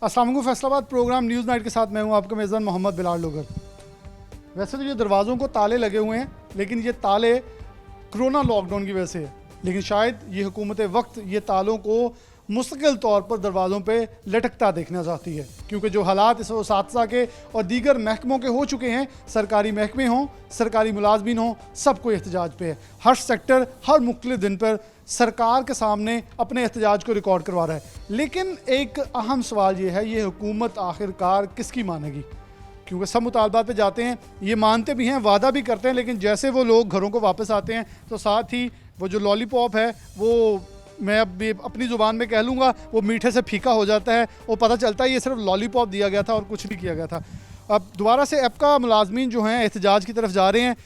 अस्सलाम वालेकुम। Faisalabad programme news night के साथ मैं हूं आपका मेज़बान मोहम्मद बिलाल लोगर। वैसे तो ये दरवाज़ों को ताले लगे हुए हैं, लेकिन ये ताले कोरोना लॉकडाउन की वजह से है। लेकिन शायद ये हुकूमत वक्त ये तालों को मुस्तकिल तौर पर दरवाज़ों पे लटकता देखना चाहती है, क्योंकि जो हालात इस उसातज़ा के और दीगर महकमों के हो चुके हैं, सरकारी महकमे हों, सरकारी मुलाजमीन हों, सबको एहतजाज पे है। हर सेक्टर हर मुख्तलिफ दिन पर सरकार के सामने अपने एहतजाज को रिकॉर्ड करवा रहा है। लेकिन एक अहम सवाल ये है, ये हुकूमत आखिरकार किसकी मानेगी? क्योंकि सब मुतालबात पे जाते हैं, ये मानते भी हैं, वादा भी करते हैं, लेकिन जैसे वो लोग घरों को वापस आते हैं तो साथ ही वो जो लॉलीपॉप है वो मैं अब भी अपनी ज़ुबान में कह लूँगा, वो मीठे से फीका हो जाता है। वो पता चलता है ये सिर्फ लॉलीपॉप दिया गया था और कुछ नहीं किया गया था। अब दोबारा से एप्का मुलाजमीन जो हैं एहतजाज की तरफ जा रहे हैं।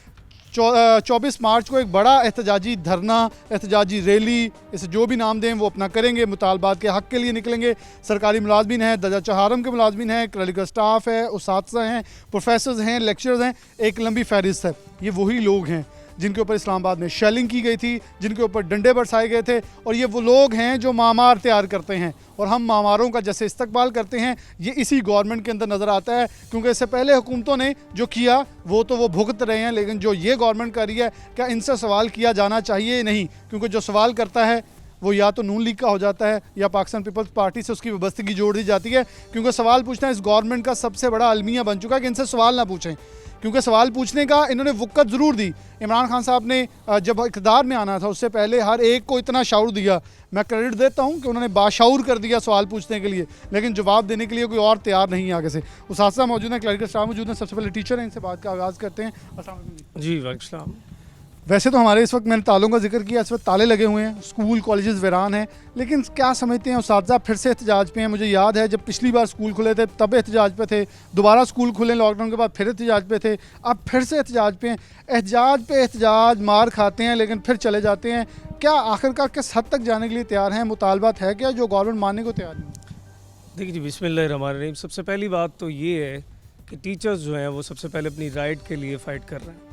24 मार्च को एक बड़ा एहतजाजी धरना, एहतजाजी रैली, इसे जो भी नाम दें वो अपना करेंगे, मुतालबात के हक़ के लिए निकलेंगे। सरकारी मुलाजमीन हैं, दर्जा चहारम के मुलाजमीन हैं, क्लरिकल स्टाफ है, उसातिज़ा हैं, प्रोफेसर्स हैं, लेक्चरर्स हैं, एक लंबी फहरिस्त है। ये वही लोग हैं जिनके ऊपर इस्लामाबाद में शेलिंग की गई थी, जिनके ऊपर डंडे बरसाए गए थे, और ये वो लोग हैं जो मामार तैयार करते हैं। और हम मामारों का जैसे इस्तकबाल करते हैं, ये इसी गवर्नमेंट के अंदर नज़र आता है, क्योंकि इससे पहले हुकूमतों ने जो किया वो तो वो भुगत रहे हैं, लेकिन जो ये गवर्नमेंट कर रही है, क्या इनसे सवाल किया जाना चाहिए? नहीं, क्योंकि जो सवाल करता है वो या तो नून लीग का हो जाता है या पाकिस्तान पीपल्स पार्टी से उसकी वाबस्तगी जोड़ दी जाती है। क्योंकि सवाल पूछना इस गवर्नमेंट का सबसे बड़ा अलमिया बन चुका है कि इनसे सवाल ना पूछें, क्योंकि सवाल पूछने का इन्होंने वक़्त ज़रूर दी। इमरान खान साहब ने जब इक़्तिदार में आना था उससे पहले हर एक को इतना शाऊर दिया, मैं क्रेडिट देता हूँ कि उन्होंने बाशाऊर कर दिया सवाल पूछने के लिए, लेकिन जवाब देने के लिए कोई और तैयार नहीं है आगे से। उसातिज़ा मौजूद हैं, क्लरिकल स्टाफ मौजूद हैं, सबसे पहले टीचर हैं, इनसे बात का आगाज़ करते हैं। अस्सलाम वालेकुम जी। वालेकुम। वैसे तो हमारे इस वक्त मैंने तालों का जिक्र किया, इस वक्त ताले लगे हुए हैं, स्कूल कॉलेजेस वीरान हैं, लेकिन क्या समझते हैं उसातिज़ा फिर से एहतजाज पे हैं? मुझे याद है जब पिछली बार स्कूल खुले थे तब एहतजाज पे थे, दोबारा स्कूल खुले लॉकडाउन के बाद फिर एहतजाज पे थे, अब फिर से एहतजाज पे हैं। एहतजाज पे एहतजाज, मार खाते हैं लेकिन फिर चले जाते हैं। क्या आखिरकार किस हद तक जाने के लिए तैयार हैं? मुतालबात है क्या जो गवर्नमेंट मानने को तैयार नहीं? देखिए जी, बिस्मिल्लाहिर्रहमानिर्रहीम। सबसे पहली बात तो ये है कि टीचर्स जो हैं वो सबसे पहले अपनी राइट के लिए फ़ाइट कर रहे हैं।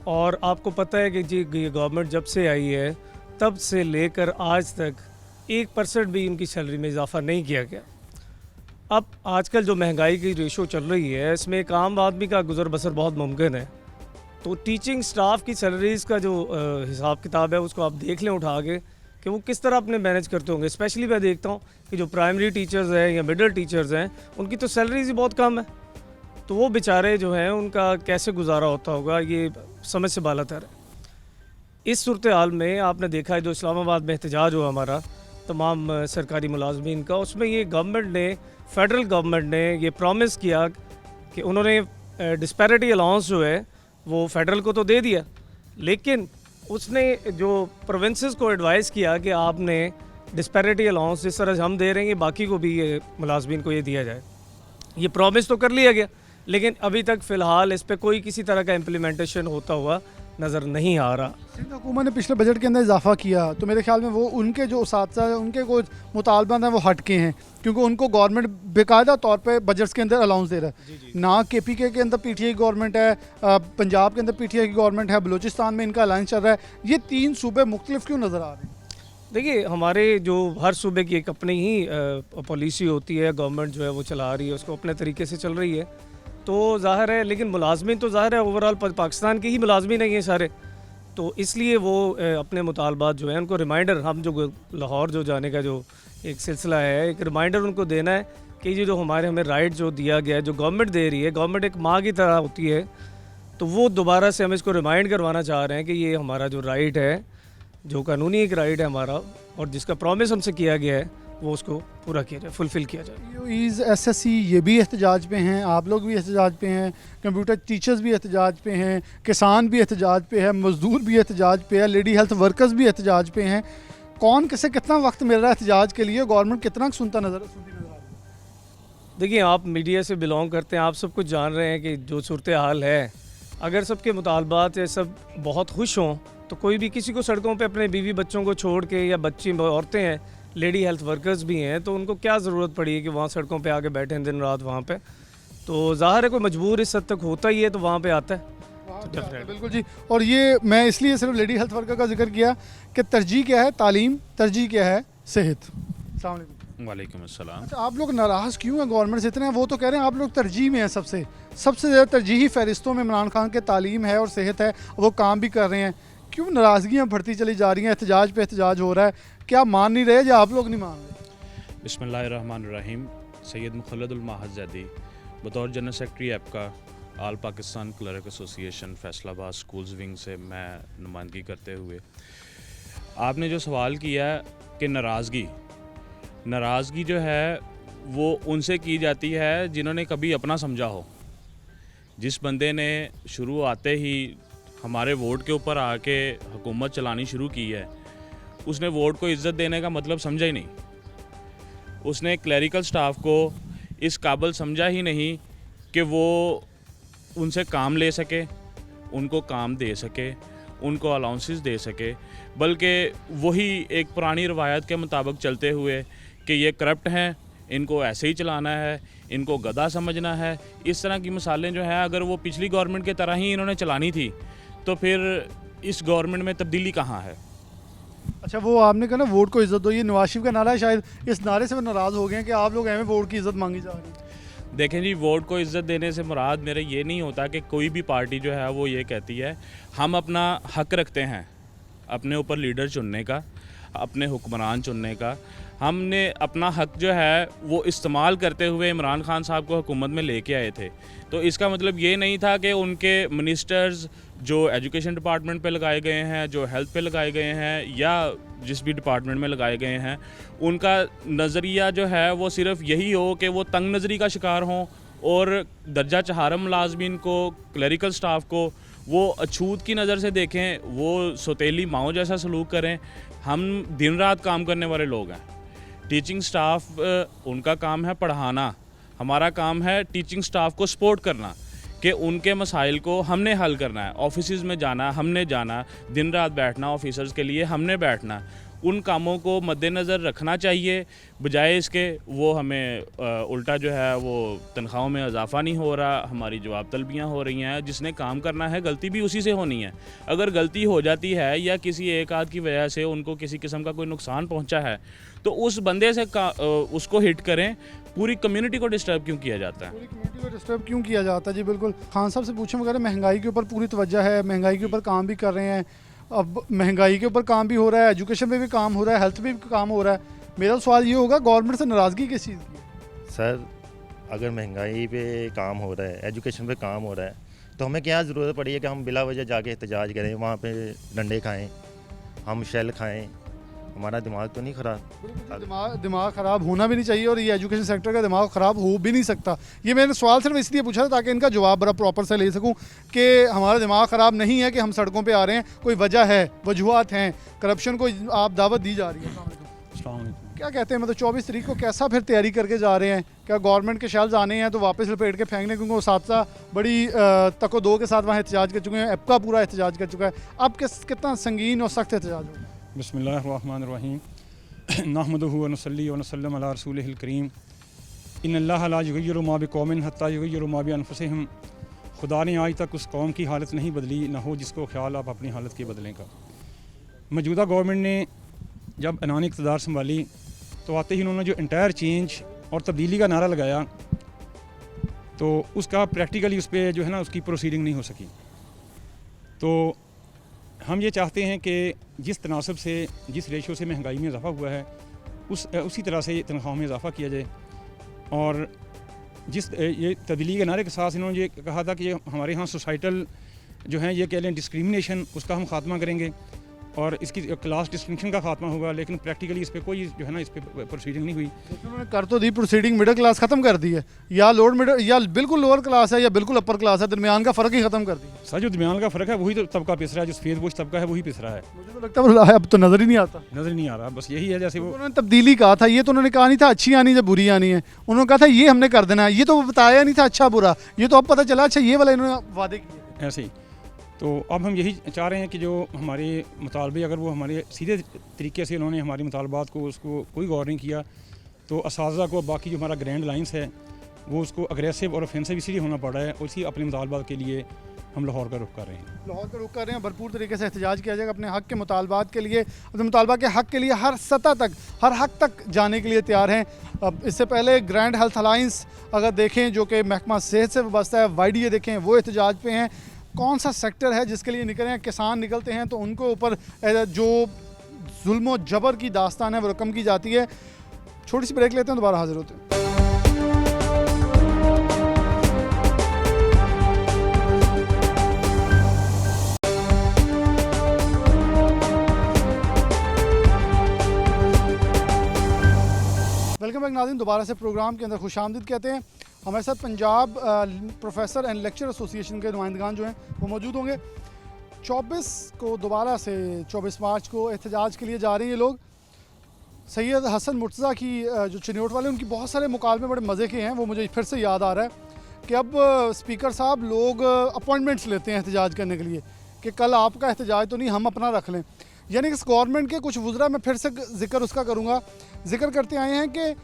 और आपको पता है कि जी ये गवर्नमेंट जब से आई है तब से लेकर आज तक 1% भी इनकी सैलरी में इजाफा नहीं किया गया। अब आजकल जो महंगाई की रेशो चल रही है, इसमें एक आम आदमी का गुजर बसर बहुत मुमकिन है। तो टीचिंग स्टाफ की सैलरीज़ का जो हिसाब किताब है उसको आप देख लें उठा के कि वो किस तरह अपने मैनेज करते होंगे। स्पेशली मैं देखता हूँ कि जो प्राइमरी टीचर्स हैं या मिडिल टीचर्स हैं, उनकी तो सैलरीज ही बहुत कम है। तो वो बेचारे जो हैं उनका कैसे गुजारा होता होगा, ये समझ से बालातर है। इस सूरत हाल में आपने देखा है जो इस्लामाबाद में एहतजाज हुआ हमारा तमाम सरकारी मुलाजमीन का, उसमें ये गवर्नमेंट ने, फेडरल गवर्नमेंट ने ये प्रॉमिस किया कि उन्होंने डिस्पैरिटी अलाउंस जो है वो फेडरल को तो दे दिया, लेकिन उसने जो प्रोविंसेस को एडवाइस किया कि आपने डिस्पैरिटी अलाउंस जिस तरह से हम दे रहे हैं बाकी को भी ये मुलाजमीन को ये दिया जाए। ये प्रॉमिस तो कर लिया गया, लेकिन अभी तक फ़िलहाल इस पर कोई किसी तरह का इम्प्लीमेंटेशन होता हुआ नज़र नहीं आ रहा। सिंध हुकूमत ने पिछले बजट के अंदर इजाफा किया, तो मेरे ख्याल में वो उनके जो उसातिज़ा हैं उनके कुछ मुतालबात हैं वो हटके हैं, क्योंकि उनको गवर्नमेंट बेकायदा तौर पे बजट्स के अंदर अलाउंस दे रहा है। ना KPK के अंदर PTI की गवर्नमेंट है, पंजाब के अंदर PTI की गवर्नमेंट है, बलूचिस्तान में इनका अलायंस चल रहा है। ये 3 सूबे मुख्तलिफ क्यों नज़र आ रहे हैं? देखिए, हमारे जो हर सूबे की एक अपनी ही पॉलिसी होती है, गवर्नमेंट जो है वो चला रही है, उसको अपने तरीके से चल रही है, तो ज़ाहिर है। लेकिन मुलाजमीन तो ज़ाहिर है ओवरऑल पाकिस्तान के ही मुलाजमीन हैं ये सारे, तो इसलिए वो अपने मुतालबात जो है उनको रिमाइंडर, हम जो लाहौर जो जाने का जो एक सिलसिला है, एक रिमाइंडर उनको देना है कि ये जो हमें राइट जो दिया गया है, जो गवर्नमेंट दे रही है, गवर्नमेंट एक माँ की तरह होती है, तो वो दोबारा से हम इसको रिमाइंड करवाना चाह रहे हैं कि ये हमारा जो राइट है, जो कानूनी एक राइट है हमारा, और जिसका प्रॉमिस हमसे किया गया है वो उसको पूरा किया जाए, फुलफ़िल किया जाए। SSC ये भी एहतजाज पे हैं, आप लोग भी एहतजाज पे हैं, कंप्यूटर टीचर्स भी एहतजाज पे हैं, किसान भी एहतजाज पे है, मजदूर भी एहतजाज पे है, लेडी हेल्थ वर्कर्स भी एहतजाज पे हैं। कौन किसे कितना वक्त मिल रहा है एहतजाज के लिए? गवर्नमेंट कितना सुनती नज़र आ रही है? देखिए, आप मीडिया से बिलोंग करते हैं, आप सब कुछ जान रहे हैं कि जो सूरत हाल है, अगर सबके मुतालबात या सब बहुत खुश हों तो कोई भी किसी को सड़कों पे अपने बीवी बच्चों को छोड़ के, या बच्ची औरतें हैं, लेडी हेल्थ वर्कर्स भी हैं, तो उनको क्या ज़रूरत पड़ी है कि वहाँ सड़कों पे आके बैठे हैं दिन रात वहाँ पे? तो ज़ाहिर है कोई मजबूर इस हद तक होता ही है तो वहाँ पे आता है। तो बिल्कुल जी। और ये मैं इसलिए सिर्फ लेडी हेल्थ वर्कर का जिक्र किया कि तरजीह क्या है तालीम, तरजीह क्या है सेहत। अस्सलाम वालेकुम। वालेकुम अस्सलाम। अच्छा, आप लोग नाराज़ क्यों हैं गवर्नमेंट से इतने? वो तो कह रहे हैं आप लोग तरजीह में हैं, सबसे ज़्यादा तरजीही फहरिस्तों में इमरान खान के तालीम है और सेहत है, वो काम भी कर रहे हैं। क्यों नाराज़गियाँ बढ़ती चली जा रही हैं, एहतजाज पे एहतजाज हो रहा है? क्या मान नहीं रहे या आप लोग नहीं मान रहे? बिस्मिल्लाहिर्रहमानिर्रहीम। सैयद मुखल्लदुल माहज़ बतौर जनरल सेक्रेटरी एपका all Pakistan clerk association Faisalabad schools wing से मैं नुमाइंदगी करते हुए, आपने जो सवाल किया कि नाराज़गी जो है वो उनसे की जाती है जिन्होंने कभी अपना समझा हो। जिस बंदे ने शुरू आते ही हमारे वोट के ऊपर आके हुकूमत चलानी शुरू की है, उसने वोट को इज़्ज़त देने का मतलब समझा ही नहीं। उसने क्लरिकल स्टाफ को इस काबिल समझा ही नहीं कि वो उनसे काम ले सके, उनको काम दे सके, उनको अलाउंसेस दे सके, बल्कि वही एक पुरानी रवायत के मुताबिक चलते हुए कि ये करप्ट हैं, इनको ऐसे ही चलाना है, इनको गधा समझना है। इस तरह की मिसालें जो हैं, अगर वो पिछली गवर्नमेंट की तरह ही इन्होंने चलानी थी तो फिर इस गवर्नमेंट में तब्दीली कहाँ है। अच्छा, वो आपने कहा ना वोट को इज़्ज़त दो, ये नवाज शरीफ का नारा है, शायद इस नारे से वो नाराज़ हो गए हैं कि आप लोग हमें वोट की इज़्ज़त मांगी जा रही है। देखें जी, वोट को इज़्ज़त देने से मुराद मेरे ये नहीं होता कि कोई भी पार्टी जो है वो ये कहती है हम अपना हक रखते हैं अपने ऊपर लीडर चुनने का, अपने हुक्मरान चुनने का। हमने अपना हक जो है वो इस्तेमाल करते हुए इमरान खान साहब को हुकूमत में लेके आए थे। तो इसका मतलब ये नहीं था कि उनके मिनिस्टर्स जो एजुकेशन डिपार्टमेंट पे लगाए गए हैं, जो हेल्थ पे लगाए गए हैं, या जिस भी डिपार्टमेंट में लगाए गए हैं, उनका नज़रिया जो है वो सिर्फ यही हो कि वो तंग नज़री का शिकार हों और दर्जा चहारम मुलाजमीन को, क्लरिकल स्टाफ को वो अछूत की नज़र से देखें, वो सौतेली माओ जैसा सलूक करें। हम दिन रात काम करने वाले लोग हैं। टीचिंग स्टाफ उनका काम है पढ़ाना, हमारा काम है टीचिंग स्टाफ को सपोर्ट करना कि उनके मसाइल को हमने हल करना है। ऑफिसेज़ में जाना हमने जाना, दिन रात बैठना ऑफिसर्स के लिए हमने बैठना। उन कामों को मद्देनज़र रखना चाहिए, बजाय इसके वो हमें उल्टा जो है वो तनख्वाहों में इजाफ़ा नहीं हो रहा, हमारी जवाब तलबियाँ हो रही हैं। जिसने काम करना है गलती भी उसी से होनी है। अगर गलती हो जाती है या किसी एक आध की वजह से उनको किसी किस्म का कोई नुकसान पहुंचा है तो उस बंदे से उसको हिट करें। पूरी कम्युनिटी को डिस्टर्ब क्यों किया जाता है? पूरी कम्युनिटी को डिस्टर्ब क्यों किया जाता है? जी बिल्कुल। खान साहब से पूछें, वगैरह महंगाई के ऊपर पूरी तवज्जो है, महंगाई के ऊपर काम भी कर रहे हैं। अब महंगाई के ऊपर काम भी हो रहा है, एजुकेशन पे भी काम हो रहा है, हेल्थ पे भी काम हो रहा है। मेरा सवाल ये होगा, गवर्नमेंट से नाराज़गी किस चीज़ की है? सर, अगर महंगाई पे काम हो रहा है, एजुकेशन पे काम हो रहा है, तो हमें क्या ज़रूरत पड़ी है कि हम बिला वजह जाके एहतजाज करें, वहाँ पे डंडे खाएं, हम शेल खाएं? हमारा दिमाग तो नहीं ख़राब? दिमाग ख़राब होना भी नहीं चाहिए और ये एजुकेशन सेक्टर का दिमाग ख़राब हो भी नहीं सकता। ये मैंने सवाल सिर्फ इसलिए पूछा था ताकि इनका जवाब बड़ा प्रॉपर से ले सकूं कि हमारा दिमाग ख़राब नहीं है कि हम सड़कों पे आ रहे हैं, कोई वजह है, वजूहत हैं, करप्शन को आप दावत दी जा रही है। अस्सलाम वालेकुम। क्या कहते हैं, मतलब 24 तारीख को कैसा फिर तैयारी करके जा रहे हैं? क्या गवर्नमेंट के शेल्व्स आने हैं तो वापस लपेट के फेंकने? क्योंकि उसातज़ा बड़ी तको-दो के साथ वहाँ एहतजाज कर चुके हैं, एपका पूरा एहतजाज कर चुका है। अब कितना संगीन और सख्त एहतजाज होगा? बिस्मिल्लाहिर्रहमानिर्रहीम। नहमदुहु व नसल्ली व नसल्लिम अला रसूलिहिल करीम। इन्नल्लाह ला युगय्यिरु मा बिकौमिन हत्ता युगय्यिरु मा बिअनफुसिहिम। खुदा ने आज तक उस कौम की हालत नहीं बदली, न हो जिसको ख्याल आप अपनी हालत के बदलें का। मौजूदा गवर्नमेंट ने जब ऐलान इक़्तिदार संभाली तो आते ही उन्होंने जो इंटायर चेंज और तब्दीली का नारा लगाया तो उसका प्रैक्टिकली उस पर जो है ना उसकी प्रोसीडिंग नहीं हो सकी। तो हम ये चाहते हैं कि जिस तनासब से, जिस रेशो से महंगाई में इजाफ़ा हुआ है उसी तरह से तनख्वाहों में इजाफ़ा किया जाए। और जिस ये तब्दीली के नारे के साथ इन्होंने ये कहा था कि हमारे यहाँ सोसाइटल जो है ये कह लें डिस्क्रिमिनेशन, उसका हम ख़ात्मा करेंगे और इसकी क्लास डिस्टिंक्शन का खात्मा होगा, लेकिन प्रैक्टिकली इस पर कोई जो है ना इस पर प्रोसीडिंग नहीं हुई। उन्होंने कर तो दी प्रोसीडिंग, मिडिल क्लास ख़त्म कर दी है, या लोअर मिडिल, या बिल्कुल लोअर क्लास है या बिल्कुल अपर क्लास है, दरमियान का फ़र्क ही ख़त्म कर दिया। सर, जो दरमियान का फ़र्क है वही तो तबका पिस रहा है, जो सफ़ेद पोश तबका है वही पिस रहा है। मुझे तो लगता है अब तो नज़र ही नहीं आता, नज़र नहीं आ रहा। बस यही है, जैसे वो उन्होंने तब्दीली कहा था, ये तो उन्होंने कहा नहीं था अच्छी आनी जब बुरी आनी है। उन्होंने कहा था ये हमने कर देना है, ये तो बताया नहीं था अच्छा बुरा, ये तो अब पता चला अच्छा ये वाला इन्होंने वादे किए। ऐसे ही तो अब हम यही चाह रहे हैं कि जो हमारे मुतालबे, अगर वो हमारे सीधे तरीके से उन्होंने हमारे मुतालबात को उसको कोई गौर नहीं किया तो असातिज़ा को बाकी जो हमारा ग्रैंड लाइन्स है वो उसको अग्रेसिव और ऑफेंसिव इसीलिए होना पड़ रहा है, उसी अपने मुतालबात के लिए हम लाहौर का रुख कर रहे हैं। लाहौर का रुख कर रहे हैं, भरपूर तरीके से एहतजाज किया जाएगा अपने हक़ के मुतालबात के लिए, अपने मुतालबा के हक़ के लिए हर सतह तक, हर हक़ तक जाने के लिए तैयार हैं। अब इससे पहले ग्रैंड हेल्थ अलाइंस अगर देखें जो कि महकमा सेहत से वाबस्ता है, YDA देखें वो एहतजाज पे हैं। कौन सा सेक्टर है जिसके लिए निकले हैं? किसान निकलते हैं तो उनको ऊपर जो जुल्म जबर की दास्तान है वो रकम की जाती है। छोटी सी ब्रेक लेते हैं, दोबारा हाजिर होते हैं। वेलकम बैक नाज़रीन, दोबारा से प्रोग्राम के अंदर खुशामदीद कहते हैं। हमारे साथ Punjab professor and lecture association के नुमाइंदगान जो हैं वो मौजूद होंगे। 24 को दोबारा से 24 मार्च को एहतजाज के लिए जा रहे हैं ये लोग। सैयद हसन मुर्तज़ा की जो चिन्योट वाले, उनकी बहुत सारे मुकालमे बड़े मज़े के हैं, वो मुझे फिर से याद आ रहा है कि अब स्पीकर साहब लोग अपॉइंटमेंट्स लेते हैं एहतजाज करने के लिए कि कल आपका एहतजाज तो नहीं, हम अपना रख लें। यानी कि इस गवर्नमेंट के कुछ वज़रा, मैं फिर से जिक्र उसका करूँगा, जिक्र करते आए हैं कि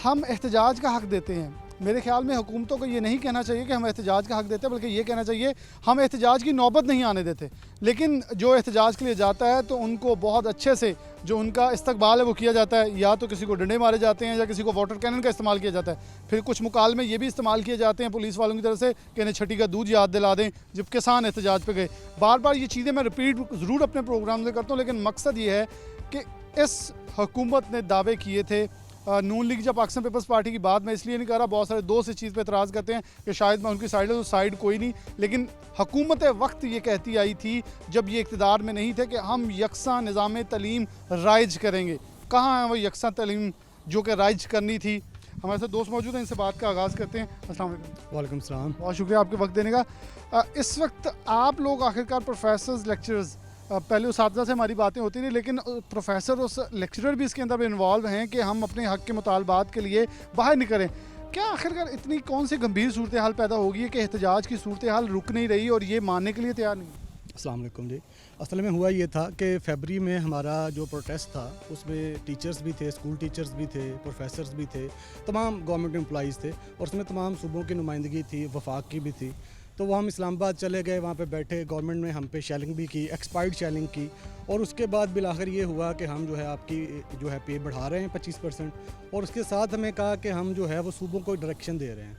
हम एहतजाज का हक़ देते हैं। मेरे ख्याल में हुकूमतों को ये नहीं कहना चाहिए कि हम एहतजाज का हक़ देते हैं, बल्कि ये कहना चाहिए हम एहतजाज की नौबत नहीं आने देते। लेकिन जो एहतजाज के लिए जाता है तो उनको बहुत अच्छे से जो उनका इस्तकबाल है वो किया जाता है। या तो किसी को डंडे मारे जाते हैं या किसी को वाटर कैनन का इस्तेमाल किया जाता है। फिर कुछ मुकालमे ये भी इस्तेमाल किए जाते हैं पुलिस वालों की तरफ से कि इन्हें छठी का दूध याद दिला दें जब किसान एहतजाज पे गए। बार बार ये चीज़ें मैं रिपीट ज़रूर अपने प्रोग्राम में करता हूँ, लेकिन मकसद ये है कि इस हुकूमत ने दावे किए थे। नून लीग या पाकिस्तान पीपल्स पार्टी की बात मैं इसलिए नहीं कर रहा, बहुत सारे दोस्त इस चीज़ पे एतराज़ करते हैं कि शायद मैं उनकी साइड है, तो साइड कोई नहीं। लेकिन हुकूमत वक्त ये कहती आई थी जब ये इक़्तिदार में नहीं थे कि हम यकसा निज़ाम तलीम राइज करेंगे। कहाँ है वो यकसा तलीम जो कि राइज करनी थी? हमारे साथ दोस्त मौजूद हैं, इनसे बात का आगाज़ करते हैं। अस्सलाम वालेकुम। वालेकुम सलाम। बहुत शुक्रिया आपके वक्त देने का। इस वक्त आप लोग आखिरकार प्रोफेसर्स, लेक्चरर्स, पहले उसातिज़ा से हमारी बातें होती नहीं, लेकिन प्रोफेसर और लेक्चरर भी इसके अंदर इन्वॉल्व हैं कि हम अपने हक़ के मुतालबात के लिए बाहर निकलें। क्या आखिरकार इतनी कौन सी गंभीर सूरत हाल पैदा होगी कि एहतजाज की सूरत हाल रुक नहीं रही और ये मानने के लिए तैयार नहीं? अस्सलाम वालेकुम जी। असल में हुआ ये था कि फरवरी में हमारा जो प्रोटेस्ट था उसमें टीचर्स भी थे, स्कूल टीचर्स भी थे, प्रोफेसर्स भी थे, तमाम गवर्नमेंट एम्प्लॉइज़ थे और उसमें तमाम सूबों की नुमाइंदगी थी, वफाक की भी थी। तो वो हम इस्लामाबाद चले गए, वहाँ पे बैठे, गवर्नमेंट ने हम पे शेलिंग भी की, एक्सपायर्ड शेलिंग की और उसके बाद बिलाखिर ये हुआ कि हम जो है आपकी जो है पे बढ़ा रहे हैं 25% और उसके साथ हमें कहा कि हम जो है वो सूबों को डायरेक्शन दे रहे हैं।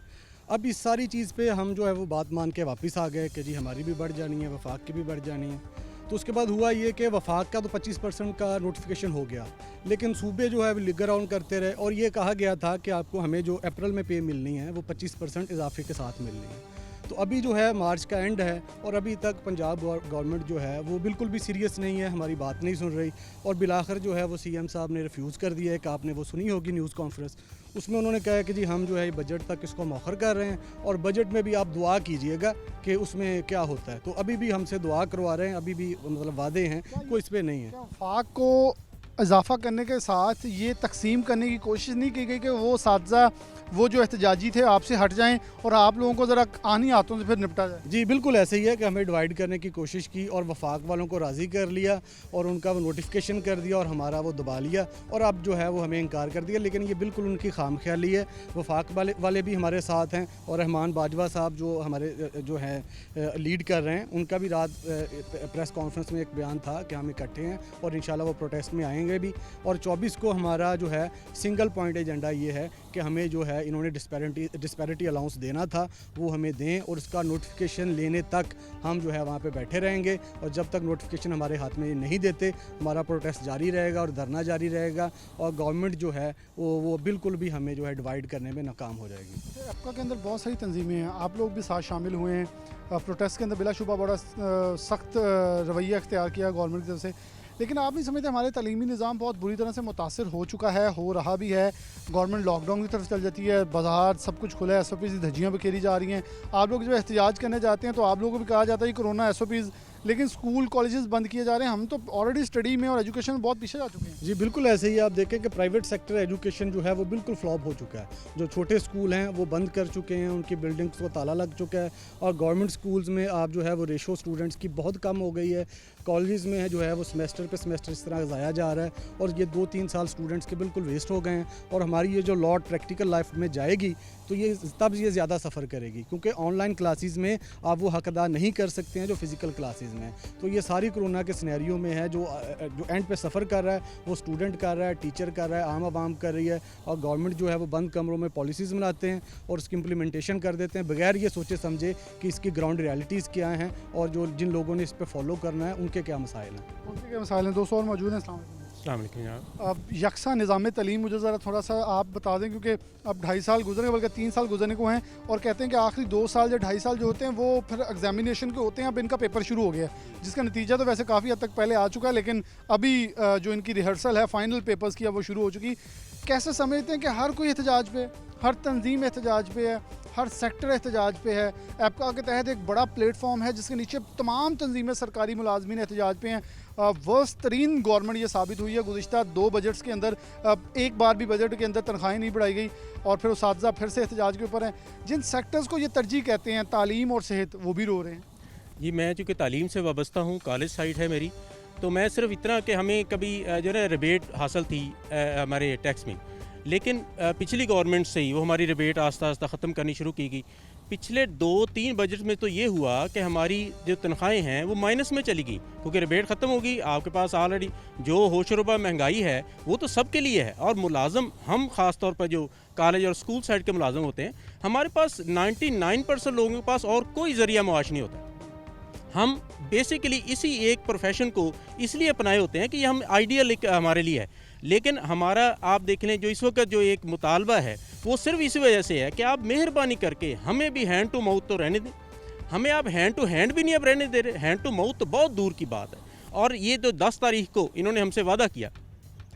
अब इस सारी चीज़ पे हम जो है वो बात मान के वापस आ गए कि जी हमारी भी बढ़ जानी है, वफाक की भी बढ़ जानी है। तो उसके बाद हुआ ये कि वफाक का तो 25% का नोटिफिकेशन हो गया, लेकिन सूबे जो है वो लिगर ऑन करते रहे और ये कहा गया था कि आपको हमें जो अप्रैल में पे मिलनी है वो 25% इजाफे के साथ मिलनी है। तो अभी जो है मार्च का एंड है और अभी तक पंजाब गवर्नमेंट जो है वो बिल्कुल भी सीरियस नहीं है, हमारी बात नहीं सुन रही और बिलाखिर जो है वो CM साहब ने रिफ्यूज़ कर दिया है कि आपने वो सुनी होगी न्यूज़ कॉन्फ्रेंस, उसमें उन्होंने कहा कि जी हम जो है बजट तक इसको मौखर कर रहे हैं और बजट में भी आप दुआ कीजिएगा कि उसमें क्या होता है। तो अभी भी हमसे दुआ करवा रहे हैं, अभी भी मतलब वादे हैं, कोई इस पर नहीं है। वफाक को इजाफा करने के साथ ये तकसीम करने की कोशिश नहीं की गई कि वो साथी वो जो एहतजाजी थे आपसे हट जाएं और आप लोगों को ज़रा आनी हाथों से फिर निपटा जाए? जी बिल्कुल ऐसे ही है कि हमें डिवाइड करने की कोशिश की और वफाक वालों को राज़ी कर लिया और उनका वो नोटिफिकेशन कर दिया और हमारा वो दबा लिया और अब जो है वो हमें इनकार कर दिया। लेकिन ये बिल्कुल उनकी खामख्याली है। वफाक वाले भी हमारे साथ हैं और रहमान बाजवा साहब जो हमारे जो हैं लीड कर रहे हैं, उनका भी रात प्रेस कॉन्फ्रेंस में एक बयान था कि हम इकट्ठे हैं और इंशाल्लाह वो प्रोटेस्ट में आएंगे भी। और 24 को हमारा जो है सिंगल पॉइंट एजेंडा ये है कि हमें जो है इन्होंने डिस्पैरिटी अलाउंस देना था वो हमें दें और उसका नोटिफिकेशन लेने तक हम जो है वहाँ पे बैठे रहेंगे और जब तक नोटिफिकेशन हमारे हाथ में नहीं देते हमारा प्रोटेस्ट जारी रहेगा और धरना जारी रहेगा और गवर्नमेंट जो है वो बिल्कुल भी हमें जो है डिवाइड करने में नाकाम हो जाएगी। आपका के अंदर बहुत सारी तंजीमें हैं, आप लोग भी साथ शामिल हुए हैं प्रोटेस्ट के अंदर, बिलाशुबा बड़ा सख्त रवैया अख्तियार किया गवर्नमेंट की तरफ से, लेकिन आप नहीं समझते हमारे तलीमी निज़ाम बहुत बुरी तरह से मुतासर हो चुका है, हो रहा भी है। गवर्नमेंट लॉकडाउन की तरफ चल जाती है, बाजार सब कुछ खुला है, SOPs धज्जियाँ बिखेरी जा रही हैं। आप लोग जब एहतजाज करने जाते हैं तो आप लोगों को भी कहा जाता है कि कोरोना SOPs लेकिन स्कूल कॉलेजेस बंद किए जा रहे हैं। हम तो ऑलरेडी स्टडी में और एजुकेशन में बहुत पीछे जा चुके हैं। जी बिल्कुल ऐसे ही आप देखें कि प्राइवेट सेक्टर एजुकेशन जो है वो बिल्कुल फ्लॉप हो चुका है। जो छोटे स्कूल हैं वो बंद कर चुके हैं, उनकी बिल्डिंग्स को ताला लग चुका है, और गवर्नमेंट स्कूल्स में आप जो है वो रेशो स्टूडेंट्स की बहुत कम हो गई है। कॉलेजेस में है जो है वो सेमेस्टर पे सेमेस्टर इस तरह ज़ाया जा रहा है, और ये 2-3 साल स्टूडेंट्स के बिल्कुल वेस्ट हो गए हैं। और हमारी ये जो लॉट प्रैक्टिकल लाइफ में जाएगी तो ये तब ये ज़्यादा सफ़र करेगी, क्योंकि ऑनलाइन क्लासेस में आप वो हक अदा नहीं कर सकते हैं जो फिज़िकल क्लासेस में। तो ये सारी कोरोना के सिनेरियो में है, जो एंड पे सफ़र कर रहा है वो स्टूडेंट कर रहा है, टीचर कर रहा है, आम आवाम कर रही है, और गवर्नमेंट जो है वो बंद कमरों में पॉलिसीज़ बनाते हैं और उसकी इम्प्लीमेंटेशन कर देते हैं बगैर ये सोचे समझे कि इसकी ग्राउंड रियलिटीज़ क्या हैं और जो जिन लोगों ने इस पर फॉलो करना है उनके क्या मसाइल हैं। उनके क्या मसाइल हैं? 200 और मौजूद हैं। अस्सलाम वालेकुम जनाब। अब यकसा निज़ाम तलीम मुझे ज़रा थोड़ा सा आप बता दें, क्योंकि अब 2.5 साल गुजरे बल्कि 3 साल गुजरने को हैं, और कहते हैं कि आखिरी 2 साल या 2.5 साल जो होते हैं वो फिर एग्जामिनेशन के होते हैं। अब इनका पेपर शुरू हो गया है, जिसका नतीजा तो वैसे काफ़ी हद तक पहले आ चुका है, लेकिन अभी जो इनकी रिहर्सल है फाइनल पेपर्स की, अब वो शुरू हो चुकी। कैसे समझते हैं कि हर कोई एहतजाज पे, हर तंजीम एहतजाज पे है, हर सेक्टर एहतजाज पे है? एप्का के तहत एक बड़ा प्लेटफॉर्म है जिसके नीचे तमाम तंजीमें सरकारी मुलाजमीन एहतजाज पे हैं। वर्स्ट तरीन गवर्नमेंट ये साबित हुई है। गुज़िश्ता 2 बजट्स के अंदर एक बार भी बजट के अंदर तनख्वाहें नहीं बढ़ाई गई, और फिर उसातिज़ा फिर से एहतजाज के ऊपर हैं। जिन सेक्टर्स को ये तरजीह कहते हैं, तालीम और सेहत, वो भी रो रहे हैं। जी मैं चूँकि तालीम से वाबस्ता हूँ, कॉलेज साइड है मेरी, तो मैं सिर्फ इतना कि हमें कभी जो है रिबेट हासिल थी हमारे टैक्स में, लेकिन पिछली गवर्नमेंट से ही वो हमारी रिबेट आस्ता आस्ता ख़त्म करनी शुरू की गई। पिछले 2-3 बजट में तो ये हुआ कि हमारी जो तनख्वाहें हैं वो माइनस में चली गई, क्योंकि रिबेट ख़त्म हो गई। आपके पास ऑलरेडी जो होशरुबा महंगाई है वो तो सबके लिए है, और मुलाजम हम ख़ास तौर पर जो कॉलेज और स्कूल साइड के मुलाजम होते हैं, हमारे पास 99% लोगों के पास और कोई ज़रिया मुआश नहीं होता। हम बेसिकली इसी एक प्रोफेशन को इसलिए अपनाए होते हैं कि ये हम आइडियल एक हमारे लिए है, लेकिन हमारा आप देख लें जो इस वक्त जो एक मुतालबा है वो सिर्फ इसी वजह से है कि आप मेहरबानी करके हमें भी हैंड टू माउथ तो रहने दें। हमें आप हैंड टू हैंड भी नहीं अब रहने दे रहे, हैंड टू माउथ तो बहुत दूर की बात है। और ये तो 10 तारीख को इन्होंने हमसे वादा किया,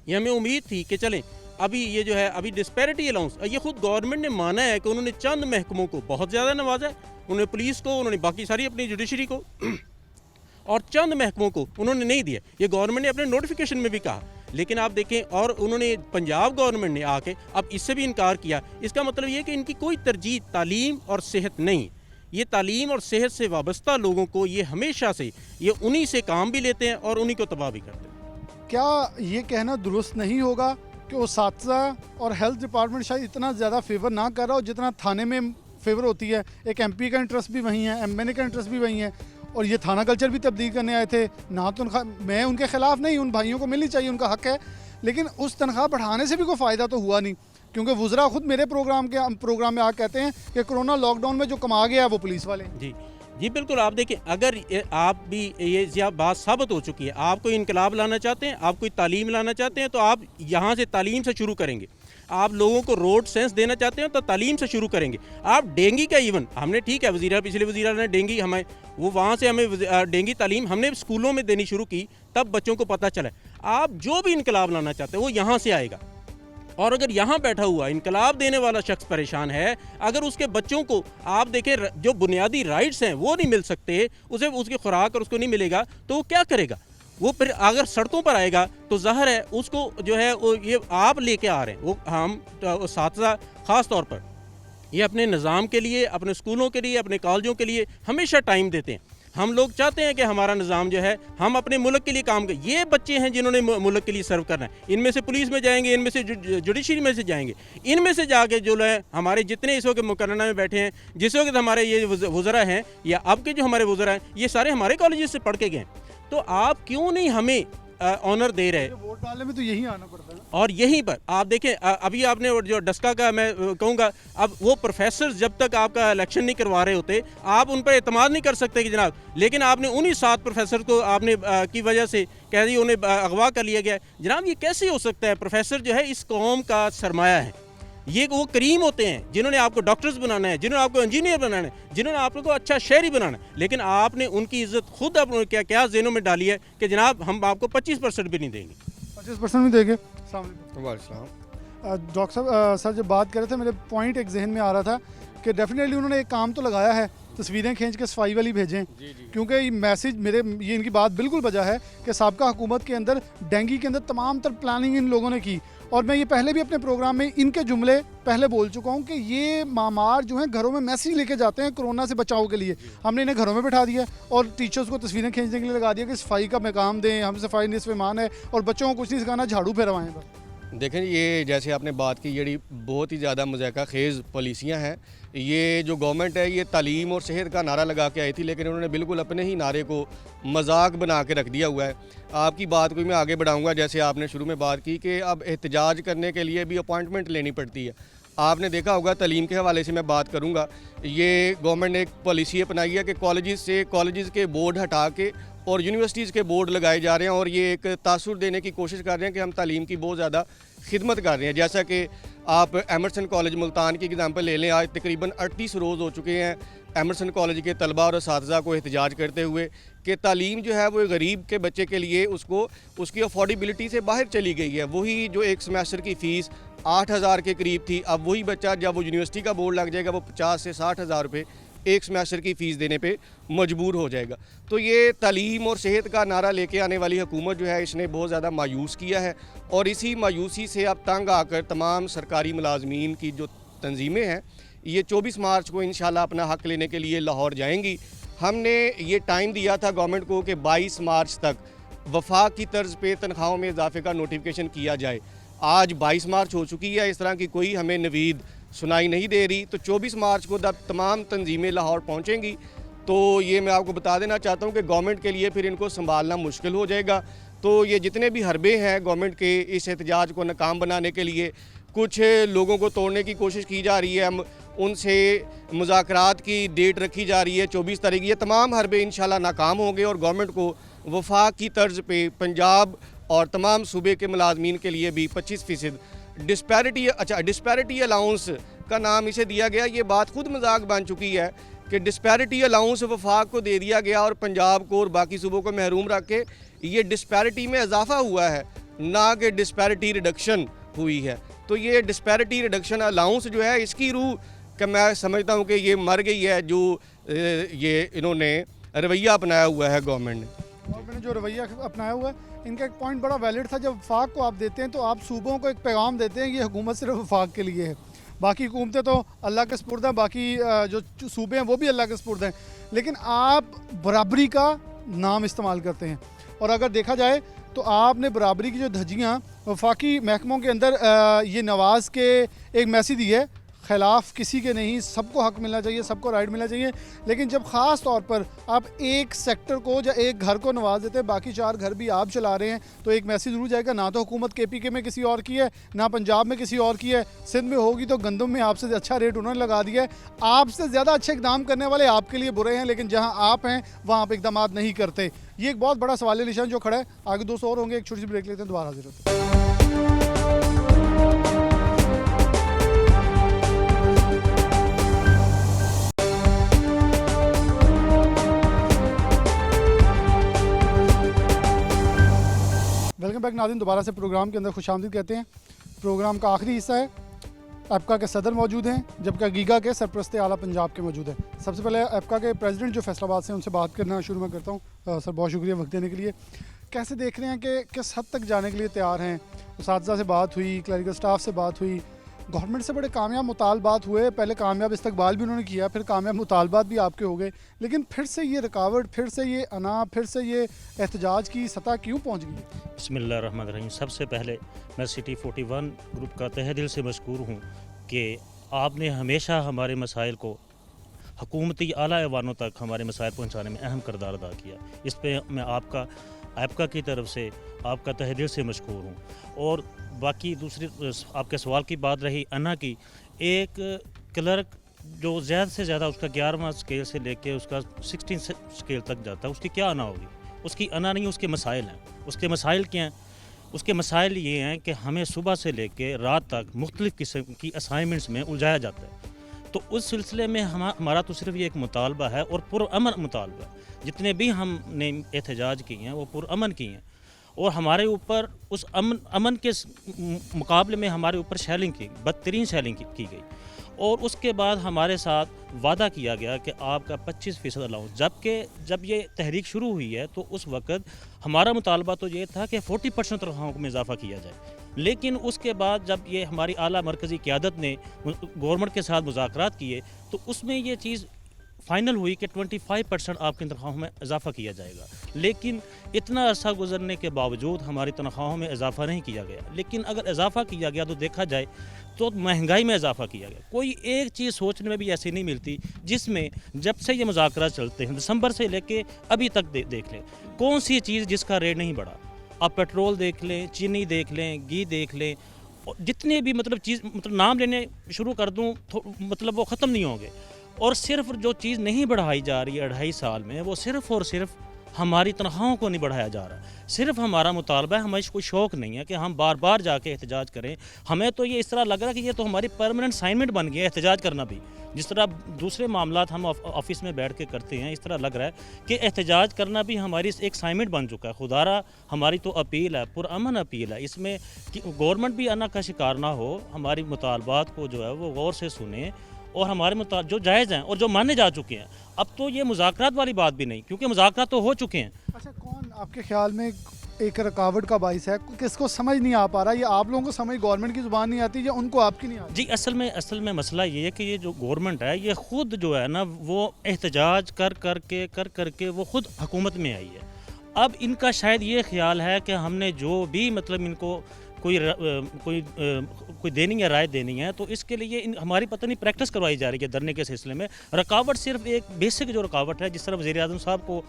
ये हमें उम्मीद थी कि चलें अभी ये जो है अभी डिस्पैरिटी अलाउंस, ये खुद गवर्नमेंट ने माना है कि उन्होंने चंद महकमों को बहुत ज़्यादा नवाजा है, उन्होंने पुलिस को, उन्होंने बाकी सारी अपनी जुडिशरी को, और चंद महकमों को उन्होंने नहीं दिया। ये गवर्नमेंट ने अपने नोटिफिकेशन में भी कहा, लेकिन आप देखें, और उन्होंने पंजाब गवर्नमेंट ने आके अब इससे भी इनकार किया। इसका मतलब ये कि इनकी कोई तरजीह तालीम और सेहत नहीं। ये तालीम और सेहत से वाबस्ता लोगों को ये हमेशा से ये उन्हीं से काम भी लेते हैं और उन्हीं को तबाह भी करते हैं। क्या ये कहना दुरुस्त नहीं होगा कि उसातिज़ा और हेल्थ डिपार्टमेंट शायद इतना ज़्यादा फेवर ना कर रहा हो जितना थाने में फेवर होती है? एक MP का इंटरेस्ट भी वहीं है, MNA का इंटरेस्ट भी वहीं है, और ये थाना कल्चर भी तब्दील करने आए थे ना। तो मैं उनके ख़िलाफ़ नहीं, उन भाइयों को मिलनी चाहिए, उनका हक है, लेकिन उस तनख्वाह बढ़ाने से भी कोई फ़ायदा तो हुआ नहीं, क्योंकि वुज़रा खुद मेरे प्रोग्राम में आ कहते हैं कि कोरोना लॉकडाउन में जो कमा गया है वो पुलिस वाले। जी जी बिल्कुल। आप देखिए, अगर आप भी ये बात साबित हो चुकी है, आप कोई इनकलाब लाना चाहते हैं, आप कोई तालीम लाना चाहते हैं, तो आप यहाँ से तालीम से शुरू करेंगे। आप लोगों को रोड सेंस देना चाहते हैं तो तालीम से शुरू करेंगे। आप डेंगी का इवन हमने, ठीक है, पिछले वज़ीर ने डेंगी हमें वो वहाँ से हमें डेंगी तालीम हमने स्कूलों में देनी शुरू की, तब बच्चों को पता चला। आप जो भी इनकलाब लाना चाहते हैं वो यहाँ से आएगा। और अगर यहाँ बैठा हुआ इनकलाब देने वाला शख्स परेशान है, अगर उसके बच्चों को आप देखें जो बुनियादी राइट्स हैं वो नहीं मिल सकते, उसे उसकी खुराक और उसको नहीं मिलेगा, तो वो क्या करेगा? वो फिर अगर सड़कों पर आएगा तो ज़ाहिर है उसको जो है वो ये आप लेके आ रहे हैं। वो हम साथी ख़ास तौर पर ये अपने निज़ाम के लिए, अपने स्कूलों के लिए, अपने कॉलेजों के लिए हमेशा टाइम देते हैं। हम लोग चाहते हैं कि हमारा निज़ाम जो है हम अपने मुल्क के लिए काम करें। ये बच्चे हैं जिन्होंने मुल्क के लिए सर्व करना है, इनमें से पुलिस में जाएंगे, इनमें से जुडिशरी में से जाएंगे, इनमें से जाके जो है हमारे जितने इस वक्त मुकर्रना में बैठे हैं, जिस वक्त हमारे ये वज़रा हैं या अब के जो हमारे वज़रा हैं, ये सारे हमारे कॉलेज से पढ़ के गए। तो आप क्यों नहीं हमें ऑनर दे रहे? वोट डालने में तो यही आना पड़ता है। और यहीं पर आप देखें, अभी आपने जो डस्का का मैं कहूँगा, अब वो प्रोफेसर जब तक आपका इलेक्शन नहीं करवा रहे होते आप उन पर एतमाद नहीं कर सकते कि जनाब, लेकिन आपने उन्हीं 7 प्रोफेसर को आपने की वजह से कह दी उन्हें अगवा कर लिया गया। जनाब ये कैसे हो सकता है? प्रोफेसर जो है इस कौम का सरमाया है, ये वो करीम होते हैं जिन्होंने आपको डॉक्टर्स बनाना है, जिन्होंने आपको इंजीनियर बनाना है, जिन्होंने आपको अच्छा शहरी बनाना है, लेकिन आपने उनकी इज्जत खुद अपने क्या ज़हनों में डाली है कि जनाब हम आपको 25% भी नहीं देंगे। 25% भी देंगे। डॉक्टर साहब सर जब बात कर रहे थे, मेरे पॉइंट एक जहन में आ रहा था कि डेफिनेटली उन्होंने एक काम तो लगाया है, तस्वीरें खींच के सफाई वाली भेजें, क्योंकि ये मैसेज ये इनकी बात बिल्कुल वजह है कि साबका हुकूमत के अंदर डेंगू के अंदर तमाम तर प्लानिंग इन लोगों ने की। और मैं ये पहले भी अपने प्रोग्राम में इनके जुमले पहले बोल चुका हूँ कि ये मामार जो हैं घरों में मैसेज लेके जाते हैं कोरोना से बचाव के लिए। हमने इन्हें घरों में बिठा दिया और टीचर्स को तस्वीरें खींचने के लिए लगा दिया कि सफाई का मकाम दें, हम सफाई निस्फ़ ईमान है, और बच्चों को कुछ नहीं सिखाना, झाड़ू फेरवाएं बस। देखें, ये जैसे आपने बात की, ये बहुत ही ज़्यादा मज़ाक़ा खेज़ पॉलिसियाँ हैं। ये जो गवर्नमेंट है ये तालीम और सेहत का नारा लगा के आई थी, लेकिन उन्होंने बिल्कुल अपने ही नारे को मजाक बना के रख दिया हुआ है। आपकी बात को मैं आगे बढ़ाऊंगा। जैसे आपने शुरू में बात की कि अब एहतजाज करने के लिए भी अपॉइंटमेंट लेनी पड़ती है। आपने देखा होगा, तालीम के हवाले से मैं बात करूँगा, ये गवर्नमेंट ने एक पॉलिसी अपनाई है कि कॉलेजेस के बोर्ड हटा के और यूनिवर्सिटीज़ के बोर्ड लगाए जा रहे हैं, और ये एक तासुर देने की कोशिश कर रहे हैं कि हम तालीम की बहुत ज़्यादा खिदमत कर रहे हैं। जैसा कि आप एमरसन कॉलेज मुल्तान की एग्ज़ाम्पल ले लें, आज तकरीबन 38 रोज़ हो चुके हैं एमरसन कॉलेज के तलबा और असातिज़ा को एहतजाज करते हुए कि तालीम जो है वो गरीब के बच्चे के लिए उसकी अफोर्डेबिलिटी से बाहर चली गई है। वही जो एक सेमेस्टर की फ़ीस 8,000 के करीब थी, अब वही बच्चा जब वो यूनिवर्सिटी का बोर्ड लग जाएगा वो 50 से 60,000 रुपये एक सेमेस्टर की फ़ीस देने पे मजबूर हो जाएगा। तो ये तालीम और सेहत का नारा लेके आने वाली हुकूमत जो है इसने बहुत ज़्यादा मायूस किया है, और इसी मायूसी से अब तंग आकर तमाम सरकारी मुलाजमीन की जो तंजीमें हैं ये 24 मार्च को इंशाल्लाह अपना हक़ लेने के लिए लाहौर जाएंगी। हमने ये टाइम दिया था गवर्नमेंट को कि 22 मार्च तक वफाक की तर्ज पे तनख्वाहों में इजाफे का नोटिफिकेशन किया जाए। आज 22 मार्च हो चुकी है, इस तरह की कोई हमें नवीद सुनाई नहीं दे रही। तो 24 मार्च को जब तमाम तंजीमें लाहौर पहुंचेंगी तो ये मैं आपको बता देना चाहता हूं कि गवर्नमेंट के लिए फिर इनको संभालना मुश्किल हो जाएगा। तो ये जितने भी हरबे हैं गवर्नमेंट के इस एहतजाज को नाकाम बनाने के लिए, कुछ लोगों को तोड़ने की कोशिश की जा रही है, उनसे मुज़ाकरात की डेट रखी जा रही है 24 तारीख। ये तमाम हरबे इंशाल्लाह नाकाम होंगे और गवर्नमेंट को वफाक की तर्ज पे पंजाब और तमाम सूबे के मुलाजमीन के लिए भी 25% डिस्पैरिटी अलाउंस का नाम इसे दिया गया। ये बात खुद मजाक बन चुकी है कि डिस्पैरिटी अलाउंस वफाक को दे दिया गया और पंजाब को और बाकी सूबों को महरूम रख के ये डिस्पैरिटी में इजाफा हुआ है, ना कि डिस्पैरिटी रिडक्शन हुई है। तो ये डिस्पैरिटी रिडक्शन अलाउंस जो है इसकी रूह कि मैं समझता हूँ कि ये मर गई है, जो ये इन्होंने रवैया अपनाया हुआ है गवर्नमेंट ने जो रवैया अपनाया हुआ है। इनका एक पॉइंट बड़ा वैलिड था, जब वफाक को आप देते हैं तो आप सूबों को एक पैगाम देते हैं, ये हुकूमत सिर्फ वफाक के लिए है, बाकी हुकूमतें तो अल्लाह के सपुर्द हैं, बाकी जो सूबे हैं वो भी अल्लाह के सपुर्द हैं, लेकिन आप बराबरी का नाम इस्तेमाल करते हैं। और अगर देखा जाए तो आपने बराबरी की जो धज्जियाँ वफाकी महकमों के अंदर ये नवाज़ के एक मैसेज दी है, खिलाफ किसी के नहीं, सबको हक मिलना चाहिए, सबको राइट मिलना चाहिए। लेकिन जब ख़ास तौर पर आप एक सेक्टर को या एक घर को नवाज देते हैं, बाकी 4 घर भी आप चला रहे हैं, तो एक मैसेज जरूर जाएगा। ना तो हुकूमत KPK में किसी और की है, ना पंजाब में किसी और की है, सिंध में होगी तो गंदम में आपसे अच्छा रेट उन्होंने लगा दिया है। आपसे ज़्यादा अच्छे इकदाम करने वाले आपके लिए बुरे हैं, लेकिन जहाँ आप हैं वहाँ आप इकदाम नहीं करते। ये एक बहुत बड़ा सवाल निशान जो खड़ा है। आगे 200 और होंगे, एक छोटी सी ब्रेक लेते हैं, दोबारा हाजिर होते हैं। वेलकम बैक नाज़रीन, दोबारा से प्रोग्राम के अंदर खुशामदीद कहते हैं। प्रोग्राम का आखिरी हिस्सा है। एप्का के सदर मौजूद हैं, जबकि गीगा के सरपरस्त आला पंजाब के मौजूद हैं। सबसे पहले एप्का के प्रेसिडेंट जो फैसलाबाद से, उनसे बात करना शुरू में करता हूँ। सर, बहुत शुक्रिया वक्त देने के लिए। कैसे देख रहे हैं कि किस हद तक जाने के लिए तैयार हैं? उसातिज़ा से बात हुई, क्लरिकल स्टाफ से बात हुई, गवर्नमेंट से बड़े कामयाब मुतालबात हुए, पहले कामयाब इस्तकबाल भी उन्होंने किया, फिर कामयाब मुतालबात भी आपके हो गए, लेकिन फिर से ये रुकावट, फिर से ये अना, फिर से ये एहतजाज की सतह क्यों पहुंच गई? बिस्मिल्लाहिर्रहमानिर्रहीम। सबसे पहले मैं सिटी 41 ग्रुप का तहे दिल से मशकूर हूँ कि आपने हमेशा हमारे मसाइल को हुकूमती आला ऐवानों तक हमारे मसाइल पहुँचाने में अहम किरदार अदा किया। इस पर मैं एप्का की तरफ से आपका तहे दिल से मशकूर हूँ। और बाकी दूसरी आपके सवाल की बात रही अना की, एक क्लर्क जो ज़्यादा से ज़्यादा उसका 11वां स्केल से लेके उसका 16 स्केल तक जाता है, उसकी क्या अना होगी? उसकी अना नहीं, उसके मसाइल हैं। उसके मसाइल क्या हैं? उसके मसाइल ये हैं कि हमें सुबह से लेके रात तक मुख्तलिफ़ किस्म की असाइनमेंट्स में उलझाया जाता है। तो उस सिलसिले में हमारा तो सिर्फ ये एक मुतालबा है और पुरअमन मुतालबा है। जितने भी हमने एहतजाज किए हैं वो पुरअमन किए हैं, और हमारे ऊपर उस अमन के मुकाबले में हमारे ऊपर शैलिंग की, बदतरीन शैलिंग की गई। और उसके बाद हमारे साथ वादा किया गया कि आपका 25% अलाउंस, जबकि जब ये तहरीक शुरू हुई है तो उस वक्त हमारा मुतालबा तो ये था कि 40% तनख्वाहों में इजाफा किया जाए। लेकिन उसके बाद जब ये हमारी आला मरकज़ी क़यादत ने गवर्नमेंट के साथ मुज़ाकरात किए तो उसमें ये चीज़ फाइनल हुई कि 25% आपकी तनख्वाहों में इजाफा किया जाएगा। लेकिन इतना अरसा गुजरने के बावजूद हमारी तनख्वाहों में इजाफा नहीं किया गया। लेकिन अगर इजाफा किया गया तो देखा जाए तो महंगाई में इजाफा किया गया। कोई एक चीज़ सोचने में भी ऐसी नहीं मिलती जिसमें जब से ये मुज़ाकरात चलते हैं दिसंबर से लेके अभी तक देख लें, कौन सी चीज़ जिसका रेट नहीं बढ़ा। आप पेट्रोल देख लें, चीनी देख लें, घी देख लें, जितने भी मतलब चीज़ मतलब नाम लेने शुरू कर दूँ तो मतलब वो ख़त्म नहीं होंगे। और सिर्फ जो चीज़ नहीं बढ़ाई जा रही है 2.5 साल में, वो सिर्फ और सिर्फ हमारी तनख्वाहों को नहीं बढ़ाया जा रहा। सिर्फ हमारा मुतालबा है, हमें कोई शौक़ नहीं है कि हम बार बार जाके एहतजाज करें। हमें तो ये इस तरह लग रहा है कि ये तो हमारी परमानेंट असाइनमेंट बन गया है एहतजाज करना भी। जिस तरह दूसरे मामलात हम ऑफिस में बैठ के करते हैं, इस तरह लग रहा है कि एहतजाज करना भी हमारी एक असाइनमेंट बन चुका है। खुदारा हमारी तो अपील है, पुरअमन अपील है, इसमें कि गवर्नमेंट भी अना का शिकार ना हो, हमारी मुतालबात को जो है वो गौर से सुने और हमारे जो जायज़ हैं और जो माने जा चुके हैं। अब तो ये मुज़ाकरात वाली बात भी नहीं, क्योंकि मुज़ाकरात तो हो चुके हैं। अच्छा, कौन आपके ख्याल में एक रुकावट का बाइस है, किसको समझ नहीं आ पा रहा? ये आप लोगों को समझ गवर्नमेंट की ज़ुबान नहीं आती या उनको आपकी नहीं आती? जी, असल में मसला ये है कि ये जो गवर्नमेंट है ये ख़ुद जो है ना वो एहतजाज कर करके वो ख़ुद हुकूमत में आई है। अब इनका शायद ये ख्याल है कि हमने जो भी मतलब इनको कोई देनी है, राय देनी है, तो इसके लिए हमारी पता नहीं प्रैक्टिस करवाई जा रही है धरने के सिलसिले में। रुकावट सिर्फ एक बेसिक जो रुकावट है, जिस तरह वज़ीर आज़म साहब को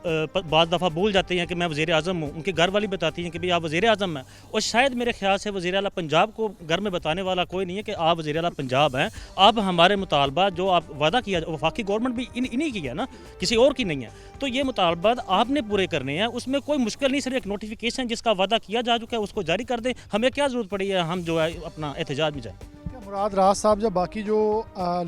बाद दफ़ा भूल जाते हैं कि मैं वज़ीर आज़म हूँ, उनके घर वाली बताती हैं कि भाई आप वज़ीर आज़म हैं। और शायद मेरे ख्याल से वज़ीर आला पंजाब को घर में बताने वाला कोई नहीं है कि आप वज़ीर आला पंजाब हैं। अब हमारे मुतालबा जो आप वादा किया, वफाकी गवर्नमेंट भी इन्हीं की है ना, किसी और की नहीं है। तो ये मुतालबात आपने पूरे करने हैं, उसमें कोई मुश्किल नहीं। सिर्फ एक नोटिफिकेशन जिसका वादा किया जा चुका है उसको जारी कर दें। हमें क्या ज़रूरत पड़ी है हम जो है अपना एहतजाज में जाएँ। क्या मुराद राज साहब या बाकी जो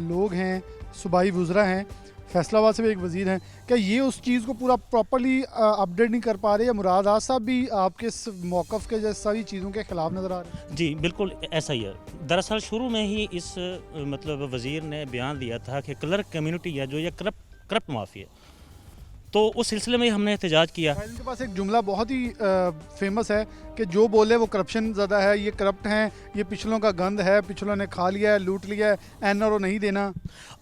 लोग हैं, सूबाई वुज़रा हैं, फैसलाबाद से भी एक वज़ीर हैं, क्या ये उस चीज़ को पूरा प्रॉपर्ली अपडेट नहीं कर पा रहे? या मुराद राज साहब भी आपके इस मौक़िफ़ के जैसे सारी चीज़ों के ख़िलाफ़ नज़र आ रहे हैं? जी बिल्कुल ऐसा ही है। दरअसल शुरू में ही इस मतलब वज़ीर ने बयान दिया था कि क्लर्क कम्युनिटी है जो ये करप्ट माफ़ी है, तो उस सिलसिले में हमने एहतजाज किया। इनके पास एक जुमला बहुत ही फेमस है कि जो बोले वो करप्शन ज़्यादा है, ये करप्ट हैं, ये पिछलों का गंद है, पिछलों ने खा लिया है, लूट लिया है, NRO नहीं देना।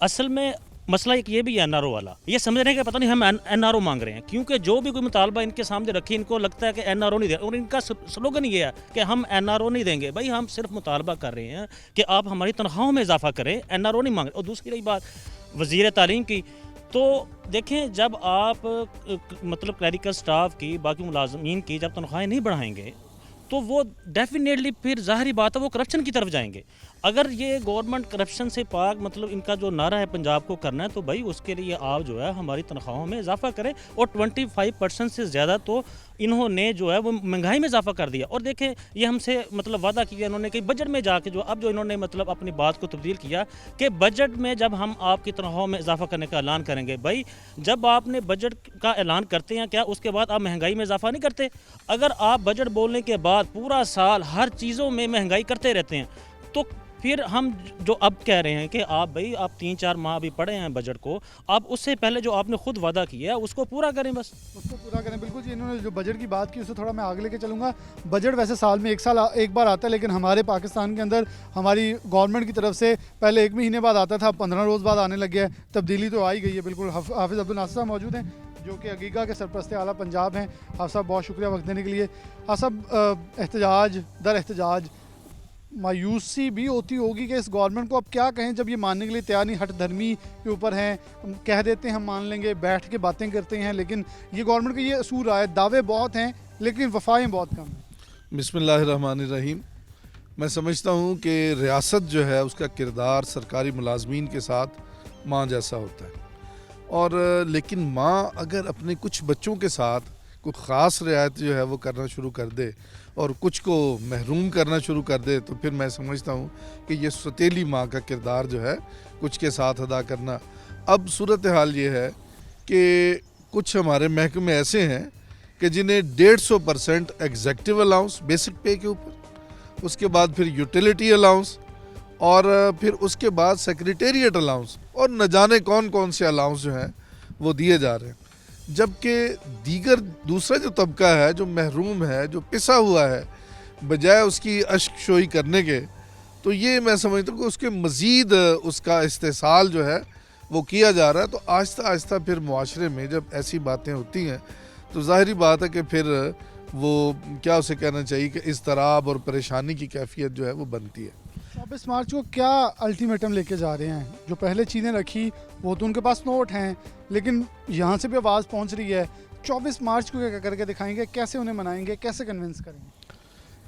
असल में मसला एक ये भी है NRO वाला, ये समझ रहे हैं कि पता नहीं हम NRO मांग रहे हैं, क्योंकि जो भी कोई मुतालबा इनके सामने रखी इनको लगता है कि NRO नहीं दे, और इनका स्लोगन ये है कि हम NRO नहीं देंगे। भाई हम सिर्फ मुतालबा कर रहे हैं कि आप हमारी तनख्वाहों में इजाफा करें, NRO नहीं मांग रहे। और दूसरी रही बात वज़ीर तालीम की, तो देखें जब आप मतलब क्लरिकल स्टाफ की, बाकी मुलाजमीन की जब तनख्वाहें नहीं बढ़ाएंगे तो वो डेफिनेटली फिर ज़ाहिरी बात है वो करप्शन की तरफ जाएंगे। अगर ये गवर्नमेंट करप्शन से पाक मतलब इनका जो नारा है पंजाब को करना है, तो भाई उसके लिए आप जो है हमारी तनख्वाहों में इजाफा करें। और 25% से ज़्यादा तो इन्होंने जो है वो महंगाई में इजाफा कर दिया। और देखें ये हमसे मतलब वादा किया इन्होंने कि बजट में जाके जो अब जो इन्होंने मतलब अपनी बात को तब्दील किया कि बजट में जब हम आपकी तनख्वाहों में इजाफा करने का ऐलान करेंगे। भाई जब आपने बजट का ऐलान करते हैं क्या उसके बाद आप महंगाई में इजाफा नहीं करते? अगर आप बजट बोलने के बाद पूरा साल हर चीज़ों में महंगाई करते रहते हैं तो फिर हम जो अब कह रहे हैं कि आप 3-4 माह अभी पढ़े हैं बजट को, आप उससे पहले जो आपने खुद वादा किया है उसको पूरा करें, बस उसको पूरा करें। बिल्कुल जी, इन्होंने जो बजट की बात की उससे थोड़ा मैं आगे लेके चलूँगा। बजट वैसे साल में एक बार आता है, लेकिन हमारे पाकिस्तान के अंदर हमारी गवर्नमेंट की तरफ से पहले 1 महीने बाद आता था, 15 रोज़ बाद आने लग गया है। तब्दीली तो आ ही गई है। बिल्कुल हाफिज़ अब्दुल नासिर साहब मौजूद हैं जो कि अगीगा के सरपरस्त आला पंजाब हैं। आप साहब बहुत शुक्रिया वक्त देने के लिए। आप साहब एहतजाज दर एहतजाज मायूसी भी होती होगी कि इस गवर्नमेंट को अब क्या कहें जब ये मानने के लिए तैयार नहीं, हट धर्मी के ऊपर हैं, कह देते हैं हम मान लेंगे, बैठ के बातें करते हैं, लेकिन ये गवर्नमेंट का ये असूल रहा है, दावे बहुत हैं लेकिन वफ़ाएं बहुत कम हैं। बिस्मिल्लाहिर्रहमानिर्रहीम। मैं समझता हूँ कि रियासत जो है उसका किरदार सरकारी मुलाजमीन के साथ माँ जैसा होता है, और लेकिन माँ अगर अपने कुछ बच्चों के साथ कोई ख़ास रियायत जो है वो करना शुरू कर दे और कुछ को महरूम करना शुरू कर दे, तो फिर मैं समझता हूँ कि ये सौतेली माँ का किरदार जो है कुछ के साथ अदा करना। अब सूरत हाल ये है कि कुछ हमारे महकमे ऐसे हैं कि जिन्हें 150% एग्जेक्टिव अलाउंस बेसिक पे के ऊपर, उसके बाद फिर यूटिलिटी अलाउंस और फिर उसके बाद सेक्रेटेरिएट अलाउंस और न जाने कौन कौन से अलाउंस जो हैं वो दिए जा रहे हैं। जबकि दीगर दूसरा जो तबका है, जो महरूम है, जो पिसा हुआ है, बजाय उसकी अश्कशोई करने के, तो ये मैं समझता हूँ कि उसके मज़ीद उसका इस्तेसाल जो है वो किया जा रहा है। तो आहिस्ता आहिस्ता फिर मुआशरे में जब ऐसी बातें होती हैं तो ज़ाहिरी बात है कि फिर वो क्या उसे कहना चाहिए कि इज़्तिराब और परेशानी की कैफियत जो है वो बनती है। 24 मार्च को क्या अल्टीमेटम लेके जा रहे हैं? जो पहले चीज़ें रखी वो तो उनके पास नोट हैं, लेकिन यहाँ से भी आवाज़ पहुँच रही है। 24 मार्च को क्या करके दिखाएंगे? कैसे उन्हें मनाएंगे? कैसे कन्विंस करेंगे?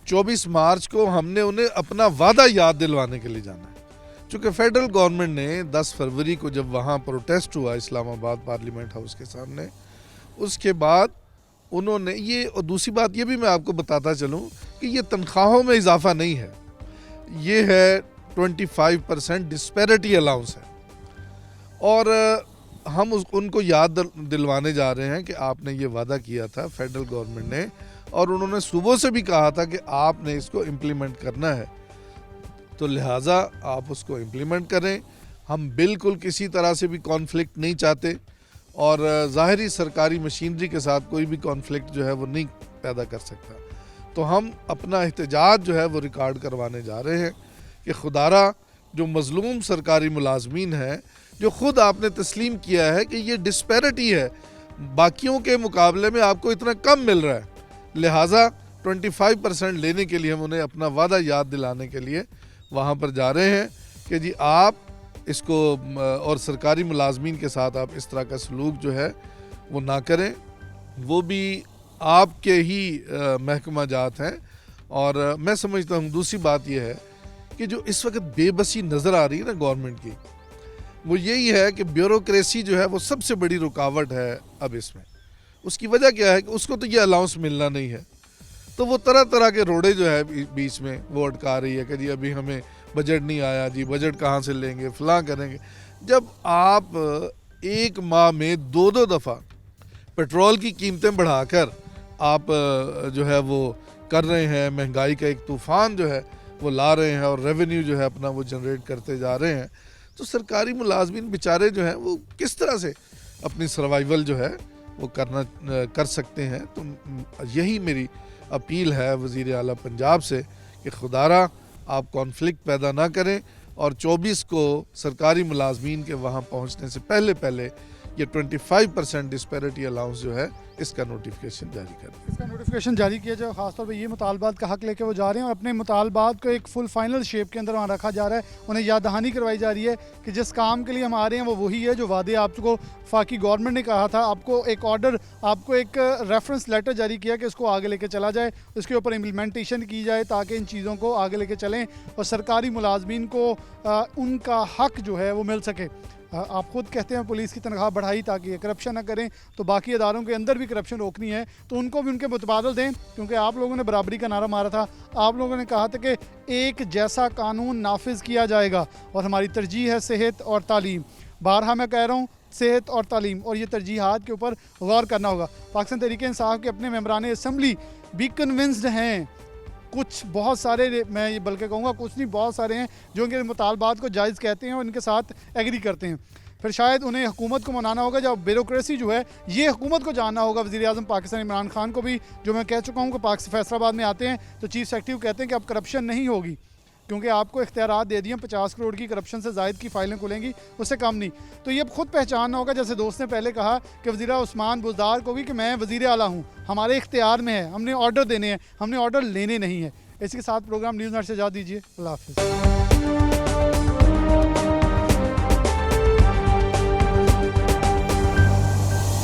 24 मार्च को हमने उन्हें अपना वादा याद दिलवाने के लिए जाना है। चूँकि फेडरल गवर्नमेंट ने 10 फरवरी को जब वहाँ प्रोटेस्ट हुआ इस्लामाबाद पार्लियामेंट हाउस के सामने, उसके बाद उन्होंने ये, और दूसरी बात ये भी मैं आपको बताता चलूँ कि ये तनख्वाहों में इजाफा नहीं है, ये है 25% डिस्पैरिटी अलाउंस है। और हम उनको याद दिलवाने जा रहे हैं कि आपने ये वादा किया था फेडरल गवर्नमेंट ने, और उन्होंने सूबों से भी कहा था कि आपने इसको इम्प्लीमेंट करना है, तो लिहाजा आप उसको इम्प्लीमेंट करें। हम बिल्कुल किसी तरह से भी कॉन्फ्लिक्ट नहीं चाहते, और ज़ाहिरी सरकारी मशीनरी के साथ कोई भी कॉन्फ्लिक्ट जो है वो नहीं पैदा कर सकता। तो हम अपना एहतजाज जो है वो रिकॉर्ड करवाने जा रहे हैं कि खुदारा जो मज़लूम सरकारी मुलाजमीन हैं, जो ख़ुद आपने तस्लीम किया है कि ये डिस्पैरिटी है, बाकियों के मुकाबले में आपको इतना कम मिल रहा है, लिहाजा 25% लेने के लिए हम उन्हें अपना वादा याद दिलाने के लिए वहाँ पर जा रहे हैं कि जी आप इसको, और सरकारी मुलाजमीन के साथ आप इस तरह का सलूक जो है वो ना करें। वो भी आपके ही महकमा जात हैं। और मैं समझता हूँ दूसरी बात यह है कि जो इस वक्त बेबसी नज़र आ रही है ना गवर्नमेंट की, वो यही है कि ब्यूरोक्रेसी जो है वो सबसे बड़ी रुकावट है अब इसमें। उसकी वजह क्या है कि उसको तो ये अलाउंस मिलना नहीं है, तो वो तरह तरह के रोड़े जो है बीच में वो अटका रही है कि जी अभी हमें बजट नहीं आया, जी बजट कहाँ से लेंगे, फलां करेंगे। जब आप एक माह में 2-2 दफ़ा पेट्रोल की कीमतें बढ़ाकर आप जो है वो कर रहे हैं, महंगाई का एक तूफ़ान जो है वो ला रहे हैं और रेवेन्यू जो है अपना वो जनरेट करते जा रहे हैं, तो सरकारी मुलाजमीन बेचारे जो हैं वो किस तरह से अपनी सर्वाइवल जो है वो कर सकते हैं। तो यही मेरी अपील है वज़ीर आला पंजाब से कि खुदारा आप कॉन्फ्लिक्ट पैदा ना करें, और 24 को सरकारी मुलाजमीन के वहाँ पहुँचने से पहले पहले ये 25% डिस्पैरिटी अलाउंस जो है इसका नोटिफिकेशन जारी कर दें। इसका नोटिफिकेशन जारी किया जाए। खासतौर पर ये मुतालबात का हक लेके वो जा रहे हैं और अपने मुतालबात को एक फुल फाइनल शेप के अंदर वहाँ रखा जा रहा है। उन्हें याद दहानी करवाई जा रही है कि जिस काम के लिए हम आ रहे हैं वो वही है जो वादे आपको फाकी गवर्नमेंट ने कहा था। आपको एक ऑर्डर, आपको एक रेफरेंस लेटर जारी किया कि इसको आगे लेके चला जाए, उसके ऊपर इम्प्लीमेंटेशन की जाए ताकि इन चीज़ों को आगे लेके चलें और सरकारी मुलाजमीन को उनका हक जो है वो मिल सके। आप खुद कहते हैं पुलिस की तनख्वाह बढ़ाई ताकि ये करप्शन ना करें, तो बाकी अदारों के अंदर भी करप्शन रोकनी है तो उनको भी उनके मुतबादल दें, क्योंकि आप लोगों ने बराबरी का नारा मारा था। आप लोगों ने कहा था कि एक जैसा कानून नाफिज किया जाएगा और हमारी तरजीह है सेहत और तालीम। बारहा मैं कह रहा हूँ सेहत और तालीम, और ये तरजीहात के ऊपर गौर करना होगा। पाकिस्तान तहरीक-ए-इंसाफ के अपने मेंबरान असम्बली भी कन्विंस्ड हैं, कुछ बहुत सारे, मैं ये बल्कि कहूँगा कुछ नहीं बहुत सारे हैं जो इनके मुतालबात को जायज़ कहते हैं और इनके साथ एग्री करते हैं। फिर शायद उन्हें हुकूमत को मनाना होगा, जब ब्यूरोक्रेसी जो है ये हुकूमत को जानना होगा। वज़ीर आज़म पाकिस्तान इमरान खान को भी, जो मैं कह चुका हूँ कि फैसलाबाद में आते हैं तो चीफ सेक्रेटरी कहते हैं कि अब करप्शन नहीं होगी, क्योंकि आपको इख्तियारात दे दिए 50 करोड़ की करप्शन से ज़ायद की फाइलें खुलेंगी, उससे कम नहीं। तो ये अब खुद पहचानना होगा, जैसे दोस्त ने पहले कहा कि वज़ीर उस्मान बुज़दार को भी कि मैं वज़ीर आला हूँ, हमारे इख्तियार में है, हमने ऑर्डर देने हैं, हमने ऑर्डर लेने नहीं है। इसके साथ प्रोग्राम न्यूज़ नाइट से इजाज़त दीजिए। अल्लाह हाफ़िज़।